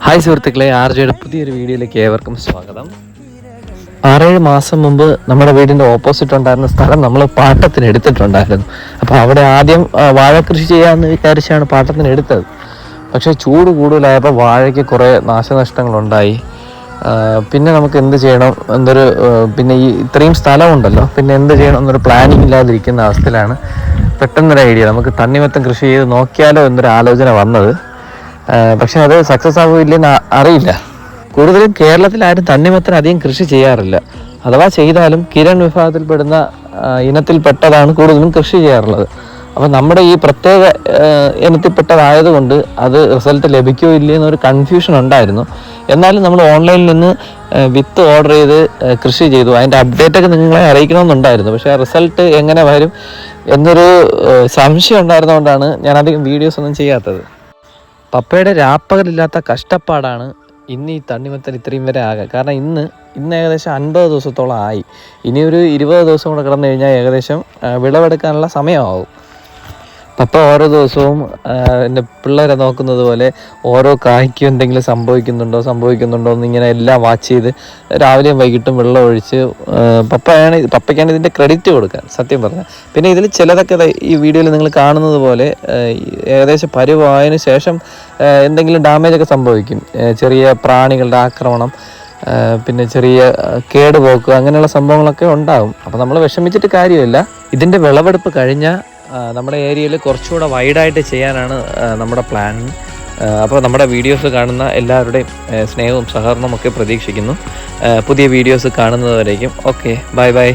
Hi സുഹൃത്തുക്കളെ, ആർജയുടെ പുതിയൊരു വീഡിയോയിലേക്ക് ഏവർക്കും സ്വാഗതം. 6-7 മാസം മുമ്പ് നമ്മുടെ വീടിൻ്റെ ഓപ്പോസിറ്റ് ഉണ്ടായിരുന്ന സ്ഥലം നമ്മൾ പാട്ടത്തിന് എടുത്തിട്ടുണ്ടായിരുന്നു. അപ്പോൾ അവിടെ ആദ്യം വാഴ കൃഷി ചെയ്യാമെന്ന് വിചാരിച്ചാണ് പാട്ടത്തിന് എടുത്തത്. പക്ഷേ ചൂട് കൂടുതലായപ്പോൾ വാഴയ്ക്ക് കുറേ നാശനഷ്ടങ്ങളുണ്ടായി. പിന്നെ നമുക്ക് എന്ത് ചെയ്യണം പിന്നെ ഈ ഇത്രയും സ്ഥലമുണ്ടല്ലോ, പിന്നെ എന്ത് ചെയ്യണം എന്നൊരു പ്ലാനിങ് ഇല്ലാതിരിക്കുന്ന അവസ്ഥയിലാണ് പെട്ടെന്നൊരു ഐഡിയ നമുക്ക് തണ്ണിമത്തൻ കൃഷി ചെയ്ത് നോക്കിയാലോ എന്നൊരു ആലോചന വന്നത്. പക്ഷെ അത് സക്സസ് ആവില്ലെന്ന് അറിയില്ല. കൂടുതലും കേരളത്തിൽ ആരും തണ്ണിമത്തൻ അധികം കൃഷി ചെയ്യാറില്ല. അഥവാ ചെയ്താലും കിരൺ വിഭാഗത്തിൽപ്പെടുന്ന ഇനത്തിൽപ്പെട്ടതാണ് കൂടുതലും കൃഷി ചെയ്യാറുള്ളത്. അപ്പോൾ നമ്മുടെ ഈ പ്രത്യേക ഇനത്തിൽപ്പെട്ടതായതുകൊണ്ട് അത് റിസൾട്ട് ലഭിക്കുമോ ഇല്ലേ എന്നൊരു കൺഫ്യൂഷൻ ഉണ്ടായിരുന്നു. എന്നാലും നമ്മൾ ഓൺലൈനിൽ നിന്ന് വിത്ത് ഓർഡർ ചെയ്ത് കൃഷി ചെയ്തു. അതിൻ്റെ അപ്ഡേറ്റൊക്കെ നിങ്ങളെ അറിയിക്കണമെന്നുണ്ടായിരുന്നു. പക്ഷേ ആ റിസൾട്ട് എങ്ങനെ വരും എന്നൊരു സംശയം ഉണ്ടായിരുന്നതുകൊണ്ടാണ് ഞാനധികം വീഡിയോസ് ഒന്നും ചെയ്യാത്തത്. പപ്പയുടെ രാപ്പകലില്ലാത്ത കഷ്ടപ്പാടാണ് ഇന്ന് ഈ തണ്ണിമത്തൻ ഇത്രയും വരെ ആകുക. കാരണം ഇന്ന് ഏകദേശം 50 ദിവസത്തോളം ആയി. ഇനിയൊരു 20 ദിവസം കൂടെ കിടന്നു കഴിഞ്ഞാൽ ഏകദേശം വിളവെടുക്കാനുള്ള സമയമാകും. പപ്പ ഓരോ ദിവസവും എൻ്റെ പിള്ളേരെ നോക്കുന്നത് പോലെ ഓരോ കായ്ക്കും എന്തെങ്കിലും സംഭവിക്കുന്നുണ്ടോ എന്നിങ്ങനെ എല്ലാം വാച്ച് ചെയ്ത് രാവിലെയും വൈകിട്ടും വെള്ളം ഒഴിച്ച് പപ്പയ്ക്കാണ് ഇതിൻ്റെ ക്രെഡിറ്റ് കൊടുക്കാൻ സത്യം പറഞ്ഞാൽ. പിന്നെ ഇതിൽ ചിലതൊക്കെ ഈ വീഡിയോയിൽ നിങ്ങൾ കാണുന്നത് പോലെ ഏകദേശം പരുവായതിനു ശേഷം എന്തെങ്കിലും ഡാമേജൊക്കെ സംഭവിക്കും. ചെറിയ പ്രാണികളുടെ ആക്രമണം, പിന്നെ ചെറിയ കേടുപോക്ക്, അങ്ങനെയുള്ള സംഭവങ്ങളൊക്കെ ഉണ്ടാകും. അപ്പോൾ നമ്മൾ വിഷമിച്ചിട്ട് കാര്യമില്ല. ഇതിൻ്റെ വിളവെടുപ്പ് കഴിഞ്ഞാൽ നമ്മുടെ ഏരിയയിൽ കുറച്ചുകൂടെ വൈഡായിട്ട് ചെയ്യാനാണ് നമ്മുടെ പ്ലാൻ. അപ്പോൾ നമ്മുടെ വീഡിയോസ് കാണുന്ന എല്ലാവരുടെയും സ്നേഹവും സഹകരണവും ഒക്കെ പ്രതീക്ഷിക്കുന്നു. പുതിയ വീഡിയോസ് കാണുന്നതുവരേക്കും ഓക്കെ, ബൈ.